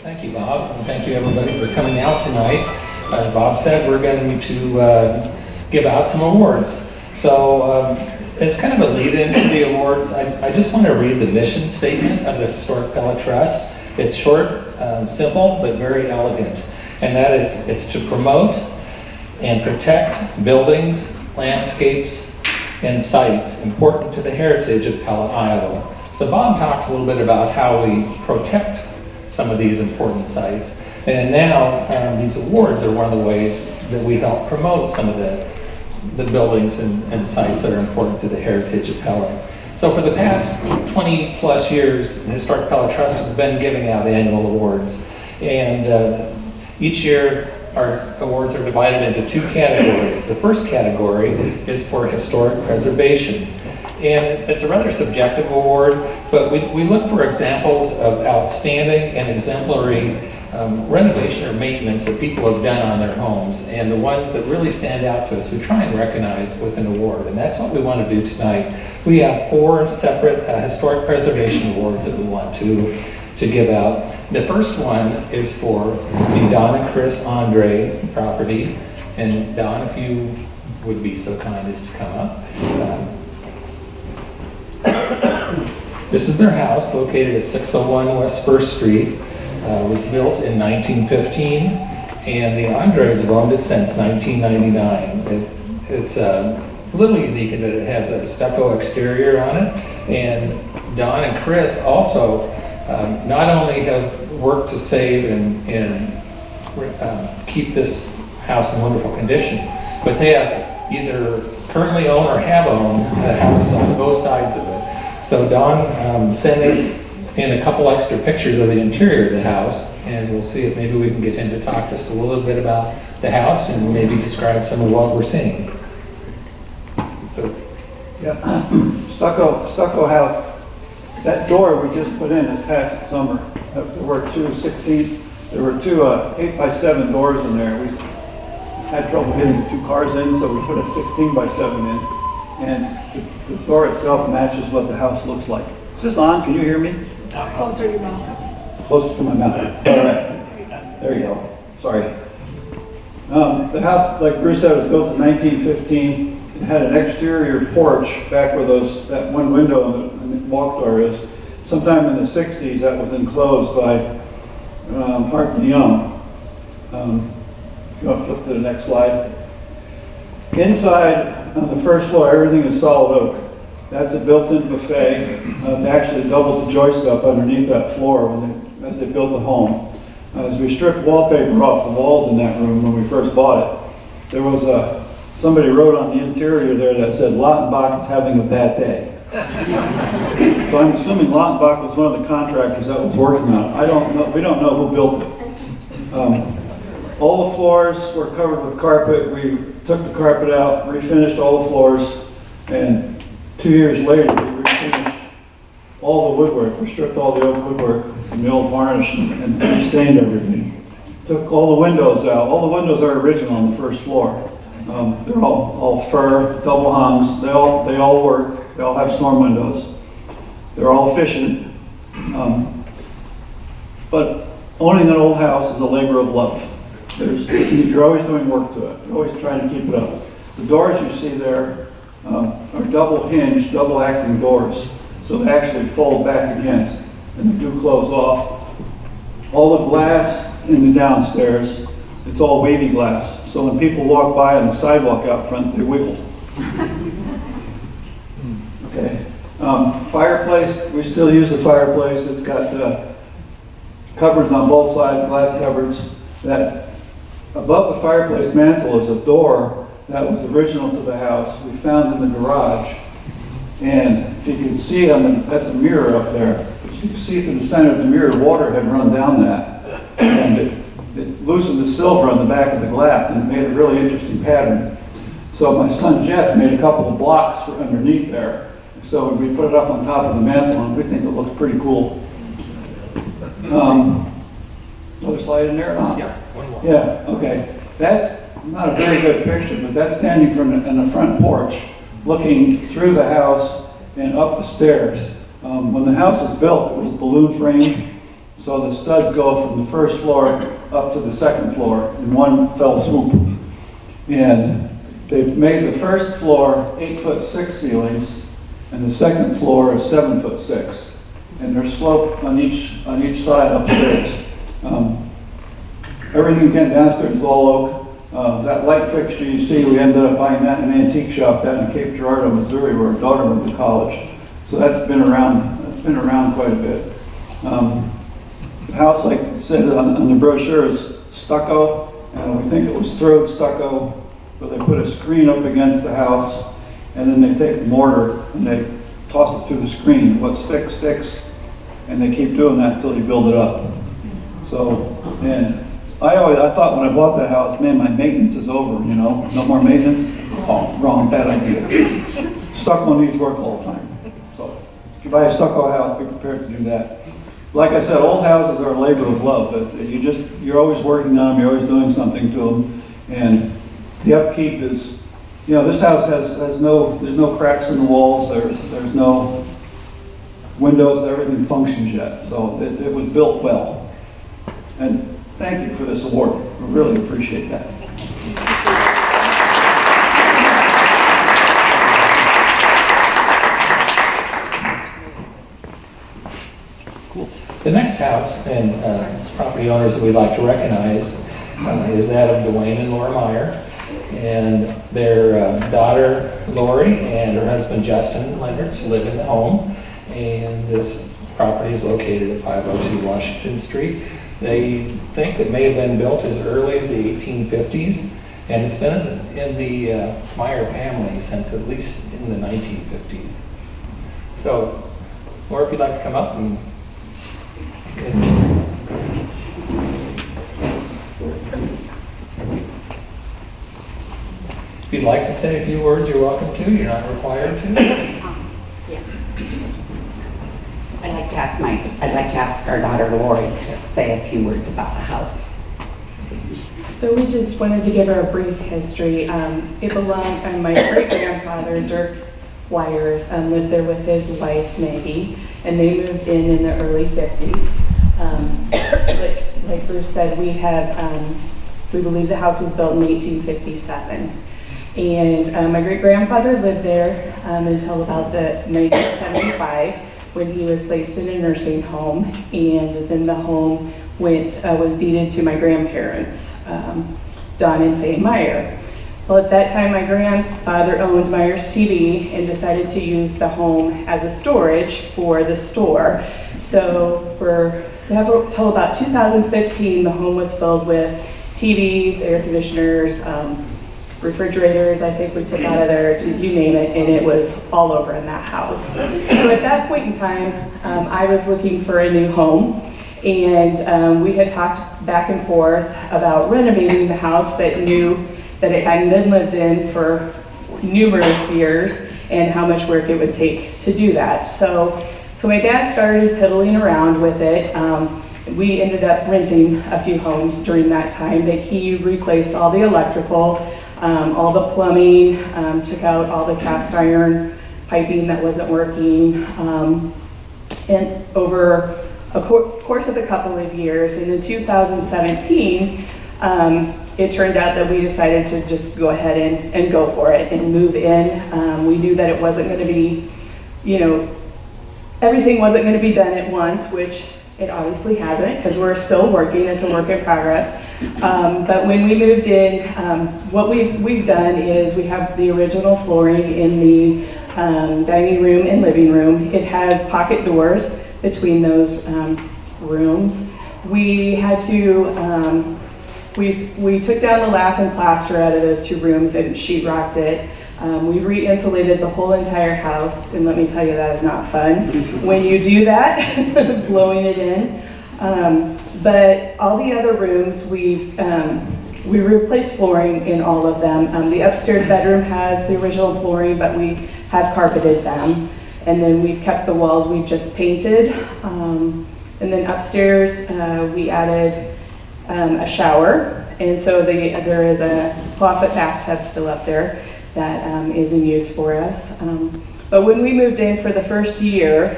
Thank you, Bob, and thank you everybody for coming out tonight. As Bob said, we're going to give out some awards. So as kind of a lead into the awards, I just want to read the mission statement of the Historic Pella Trust. It's short, simple, but very elegant. And that is, it's to promote and protect buildings, landscapes, and sites important to the heritage of Pella, Iowa. So Bob talked a little bit about how we protect some of these important sites. And now these awards are one of the ways that we help promote some of the buildings and sites that are important to the heritage of Pella. So for the past 20 plus years, the Historic Pella Trust has been giving out annual awards. And each year our awards are divided into two categories. The first category is for historic preservation. And it's a rather subjective award, but we look for examples of outstanding and exemplary renovation or maintenance that people have done on their homes, and the ones that really stand out to us we try and recognize with an award, and that's what we want to do tonight. We have 4 separate historic preservation awards that we want to give out. The first one is for the Don and Chris Andre property, and Don, if you would be so kind as to come up. This is their house located at 601 West 1st Street. It was built in 1915, and the Andres have owned it since 1999. It's a little unique in that it has a stucco exterior on it, and Don and Chris also not only have worked to save and keep this house in wonderful condition, but they have either currently own or have owned the houses on both sides of it. So Don sent us in a couple extra pictures of the interior of the house, and we'll see if maybe we can get him to talk just a little bit about the house and maybe describe some of what we're seeing. So, yeah, stucco house. That door we just put in this past summer. There were two 8x7 doors in there. We had trouble getting the 2 cars in, so we put a 16x7 in. And the door itself matches what the house looks like. Is this on? Can you hear me? Closer to your mouth. Closer to my mouth. All right. There you go. Sorry. The house, like Bruce said, was built in 1915. It had an exterior porch back where that one window and the walk door is. Sometime in the 60s, that was enclosed by Hart and Young. You want to flip to the next slide. Inside, on the first floor, everything is solid oak. That's a built-in buffet. They actually doubled the joists up underneath that floor as they built the home. As we stripped wallpaper off the walls in that room when we first bought it, there was somebody wrote on the interior there that said, "Lautenbach is having a bad day." So I'm assuming Lautenbach was one of the contractors that was working on it. I don't know. We don't know who built it. All the floors were covered with carpet. We took the carpet out, refinished all the floors, and 2 years later we refinished all the woodwork. We stripped all the old woodwork from the old varnish and restained everything. Took all the windows out. All the windows are original on the first floor. They're all fir, double hungs. They all work. They all have storm windows. They're all efficient. But owning an old house is a labor of love. You're always doing work to it. You're always trying to keep it up. The doors you see there are double hinged, double acting doors. So they actually fold back against, and they do close off. All the glass in the downstairs, it's all wavy glass. So when people walk by on the sidewalk out front, they wiggle. Okay. Fireplace, we still use the fireplace. It's got cupboards on both sides, glass cupboards. That above the fireplace mantle is a door that was original to the house. We found in the garage. And if you can see that's a mirror up there. You can see through the center of the mirror, water had run down that. And it loosened the silver on the back of the glass and it made a really interesting pattern. So my son Jeff made a couple of blocks for underneath there. So we put it up on top of the mantle and we think it looks pretty cool. Another slide in there or not? yeah, one more. Yeah, okay. That's not a very good picture, but that's standing in the front porch, looking through the house and up the stairs. When the house was built, it was balloon framed, So the studs go from the first floor up to the second floor in one fell swoop. And they made the first floor 8'6" ceilings, and the second floor is 7'6", and they're sloped on each side upstairs. Everything again downstairs is all oak. That light fixture you see, we ended up buying that in an antique shop down in Cape Girardeau, Missouri, where our daughter went to college. So that's been around. That's been around quite a bit. The house, like I said on the brochure, is stucco. We think it was throwed stucco, but they put a screen up against the house, and then they take the mortar and they toss it through the screen. What sticks, sticks, and they keep doing that until you build it up. So, and I thought when I bought that house, man, my maintenance is over, you know, no more maintenance. Oh, wrong, bad idea. Stucco needs work all the time. So, if you buy a stucco house, be prepared to do that. Like I said, old houses are a labor of love. You're always working on them, you're always doing something to them, and the upkeep is, you know, this house there's no cracks in the walls, there's no windows, everything functions yet. So it was built well. And thank you for this award. We really appreciate that. The next house and property owners that we'd like to recognize is that of Dwayne and Laura Meyer, and their daughter Lori and her husband Justin Leonards live in the home, and this property is located at 502 Washington Street. They think it may have been built as early as the 1850s, and it's been in the Meyer family since at least in the 1950s. So, Laura, if you'd like to come up and if you'd like to say a few words, you're welcome to. You're not required to. Yes. I'd like to ask our daughter Lori to say a few words about the house. So we just wanted to give her a brief history. It belonged, my great-grandfather, Dirk Wires, lived there with his wife, Maggie, and they moved in the early 50s. Like Bruce said, we believe the house was built in 1857. And my great-grandfather lived there until about the 1975, when he was placed in a nursing home, and then the home was deeded to my grandparents, Don and Faye Meyer. Well, at that time, my grandfather owned Meyer's TV and decided to use the home as a storage for the store. So till about 2015, the home was filled with TVs, air conditioners, refrigerators, I think we took out of there, you name it, and it was all over in that house. So at that point in time, I was looking for a new home, and we had talked back and forth about renovating the house, but knew that it hadn't been lived in for numerous years and how much work it would take to do that. So my dad started piddling around with it. We ended up renting a few homes during that time. He replaced all the electrical, all the plumbing, took out all the cast iron piping that wasn't working. And over a course of a couple of years, and in 2017, it turned out that we decided to just go ahead and go for it and move in. We knew that it wasn't going to be, everything wasn't going to be done at once, which it obviously hasn't, because we're still working. It's a work in progress. But when we moved in, what we've done is we have the original flooring in the dining room and living room. It has pocket doors between those rooms. We had to, we took down the lath and plaster out of those two rooms and sheetrocked it. We re-insulated the whole entire house, and let me tell you, that is not fun when you do that, blowing it in. But all the other rooms, we replaced flooring in all of them. The upstairs bedroom has the original flooring, but we have carpeted them. And then we've kept the walls, we've just painted. And then upstairs, we added a shower. And so there is a clawfoot bathtub still up there that is in use for us. But when we moved in for the first year,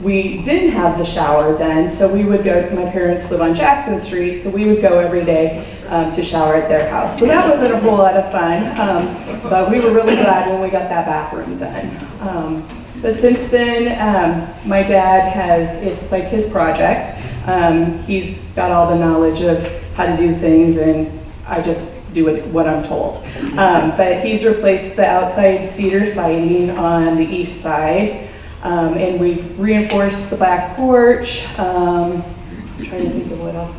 we didn't have the shower then, so we would go, my parents live on Jackson Street, so we would go every day to shower at their house. So that wasn't a whole lot of fun, but we were really glad when we got that bathroom done. But since then, my dad it's like his project. He's got all the knowledge of how to do things, and I just do what I'm told. But he's replaced the outside cedar siding on the east side. And we've reinforced the back porch. I'm trying to think of what else.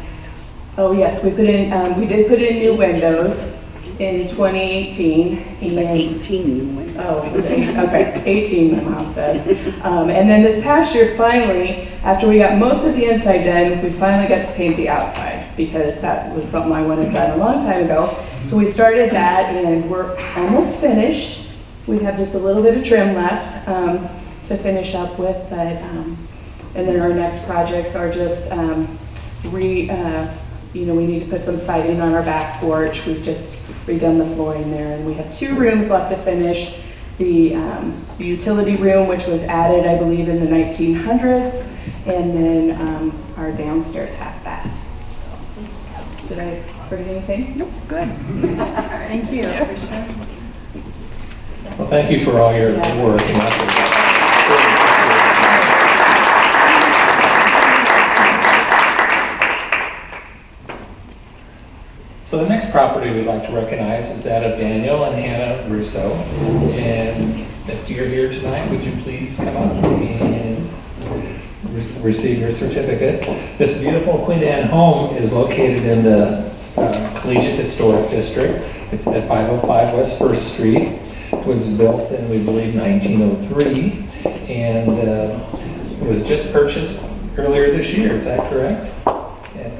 Oh yes, we did put in new windows in 2018. And, 18. oh, it was 18, okay, 18, my mom says. And then this past year, finally, after we got most of the inside done, we finally got to paint the outside because that was something I wanted done a long time ago. So we started that, and we're almost finished. We have just a little bit of trim left to finish up with, but and then our next projects are just we need to put some siding on our back porch. We've just redone the flooring there, and we have 2 rooms left to finish. The utility room, which was added, I believe, in the 1900s, and then our downstairs half bath. So, did I forget anything? Nope. Good. Thank you. Well, thank you for all your work and effort. So the next property we'd like to recognize is that of Daniel and Hannah Russo. And if you're here tonight, would you please come up and receive your certificate? This beautiful Queen Anne home is located in the Collegiate Historic District. It's at 505 West 1st Street. It was built in, we believe, 1903, and it was just purchased earlier this year. Is that correct?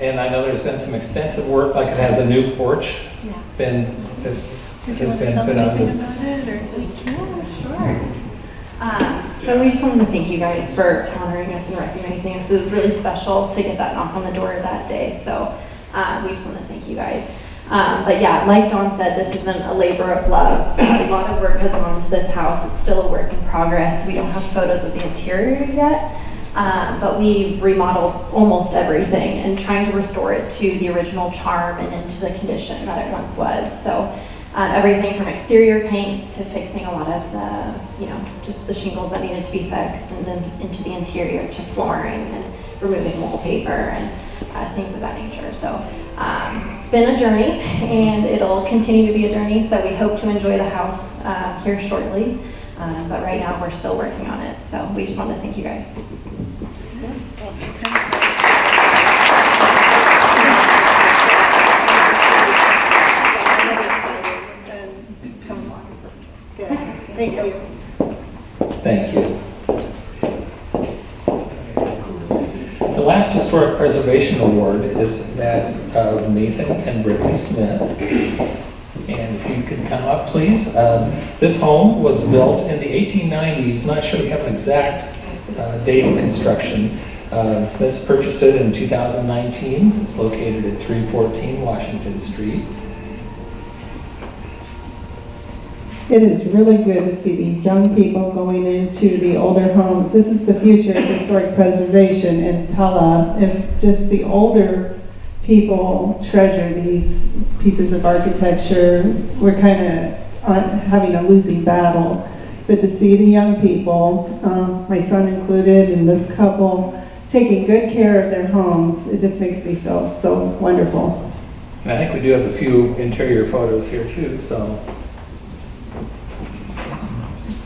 And I know there's been some extensive work, like it has a new porch. Yeah. Has been put on. Sure. So we just wanted to thank you guys for honoring us and recognizing us. It was really special to get that knock on the door that day. So we just want to thank you guys. But yeah, like Dawn said, this has been a labor of love. A lot of work has gone into this house. It's still a work in progress. We don't have photos of the interior yet. But we've remodeled almost everything and trying to restore it to the original charm and into the condition that it once was. So everything from exterior paint to fixing a lot of the, just the shingles that needed to be fixed, and then into the interior to flooring and removing wallpaper and things of that nature. So it's been a journey, and it'll continue to be a journey. So we hope to enjoy the house here shortly. But right now we're still working on it. So we just want to thank you guys. Thank you. Thank you. The last Historic Preservation Award is that of Nathan and Brittany Smith. And if you could come up, please. This home was built in the 1890s. Not sure we have an exact date of construction. Smiths purchased it in 2019. It's located at 314 Washington Street. It is really good to see these young people going into the older homes. This is the future of historic preservation in Pella. If just the older people treasure these pieces of architecture, we're kind of having a losing battle. But to see the young people, my son included, and this couple, taking good care of their homes, it just makes me feel so wonderful. And I think we do have a few interior photos here too, so.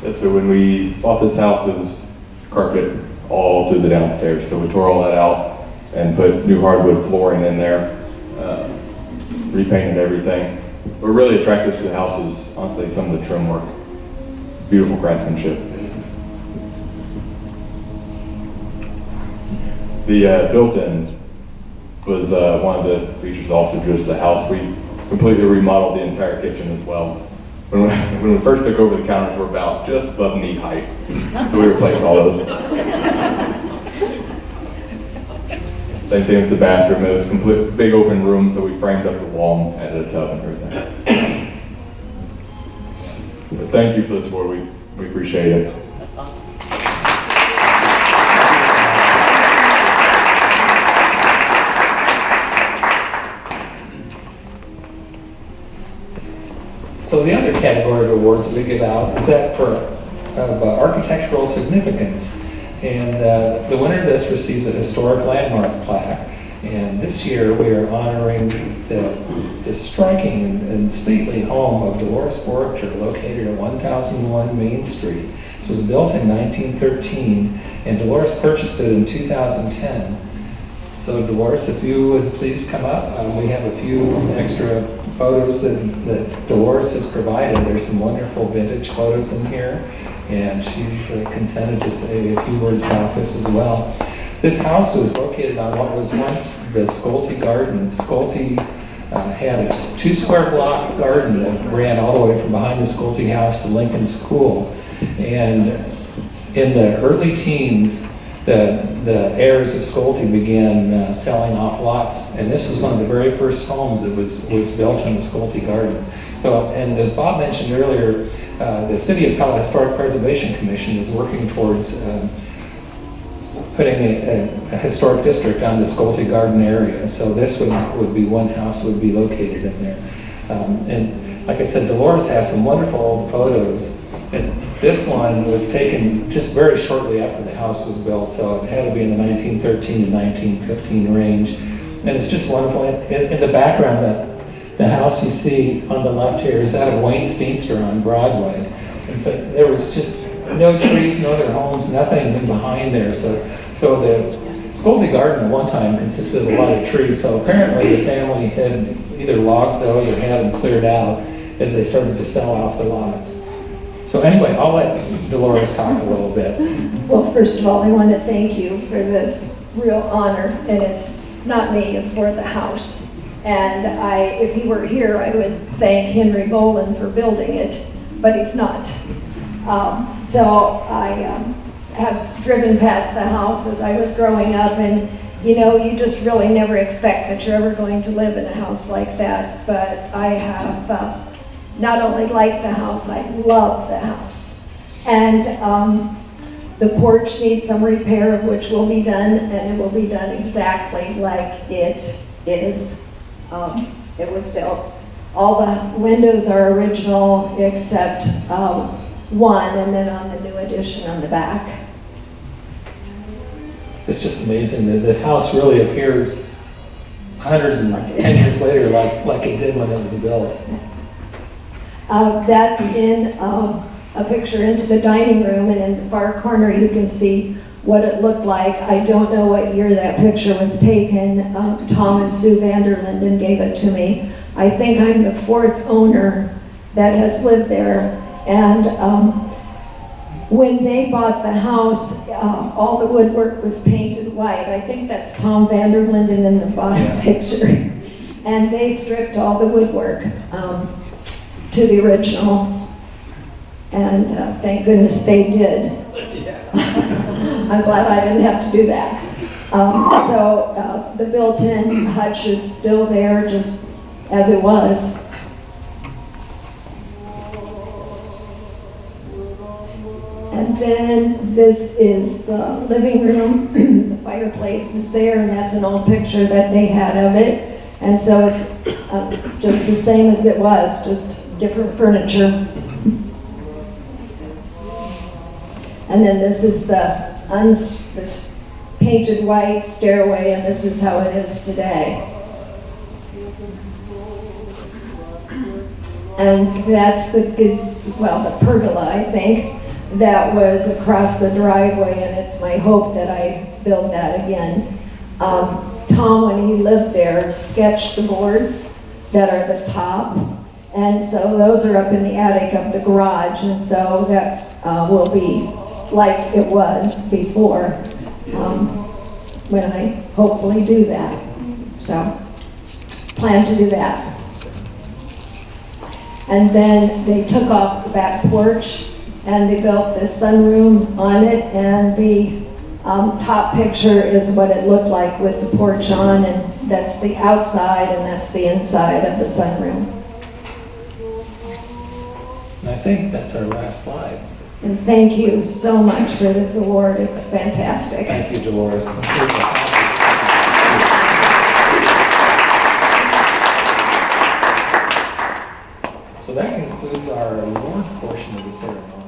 Yes, so when we bought this house, it was carpet all through the downstairs. So we tore all that out and put new hardwood flooring in there, repainted everything. What really attracted us to the house is honestly some of the trim work. Beautiful craftsmanship. The built-in was one of the features also just the house. We completely remodeled the entire kitchen as well. When we first took over, the counters were about just above knee height. So we replaced all those. Same thing with the bathroom. It was a complete big open room, so we framed up the wall and added a tub and everything. But thank you for the support. We appreciate it. So the other category of awards that we give out is that for architectural significance. And the winner of this receives a historic landmark plaque. And this year we are honoring the striking and stately home of Dolores Borcher, located at 1001 Main Street. This was built in 1913, and Dolores purchased it in 2010. So Dolores, if you would please come up. We have a few extra photos that Dolores has provided. There's some wonderful vintage photos in here, and she's consented to say a few words about this as well. This house was located on what was once the Schulte Garden. Schulte had a 2-square block garden that ran all the way from behind the Schulte house to Lincoln School. And in the early teens, the heirs of Schulte began selling off lots, and this was one of the very first homes that was built in the Schulte Garden. So, and as Bob mentioned earlier, the City of Pella Historic Preservation Commission is working towards putting a historic district on the Schulte Garden area. So this would be one house that would be located in there. And like I said, Dolores has some wonderful old photos. And this one was taken just very shortly after the house was built, so it had to be in the 1913 to 1915 range. And it's just wonderful. In the background, the house you see on the left here is that of Wayne Steenster on Broadway. And so there was just no trees, no other homes, nothing in behind there. So the Schulte Garden at one time consisted of a lot of trees, so apparently the family had either logged those or had them cleared out as they started to sell off the lots. So anyway, I'll let Dolores talk a little bit. Well, first of all, I want to thank you for this real honor, and it's not me, it's for the house. And if he were here, I would thank Henry Boland for building it, but he's not. So I have driven past the house as I was growing up, and you know, you just really never expect that you're ever going to live in a house like that. But I have not only liked the house, I love the house. And the porch needs some repair, which will be done, and it will be done exactly like it is. It was built. All the windows are original except one, and then on the new addition on the back. It's just amazing that the house really appears 110 years later like it did when it was built. That's in a picture into the dining room, and in the far corner you can see what it looked like. I don't know what year that picture was taken. Tom and Sue Vanderlinden gave it to me. I think I'm the 4th owner that has lived there. And when they bought the house, all the woodwork was painted white. I think that's Tom Vanderlinden in the bottom picture. And they stripped all the woodwork to the original. And thank goodness they did. I'm glad I didn't have to do that. So the built-in hutch is still there, just as it was. And then this is the living room. The fireplace is there, and that's an old picture that they had of it. And so it's just the same as it was, just different furniture. And then this is this painted white stairway, and this is how it is today. And that's the pergola, I think, that was across the driveway, and it's my hope that I build that again. Tom, when he lived there, sketched the boards that are the top, and so those are up in the attic of the garage, and so that will be like it was before when I hopefully do that. So, plan to do that. And then they took off the back porch and they built this sunroom on it, and the top picture is what it looked like with the porch on, and that's the outside and that's the inside of the sunroom. And I think that's our last slide. And thank you so much for this award. It's fantastic. Thank you, Dolores. So that concludes our award portion of the ceremony.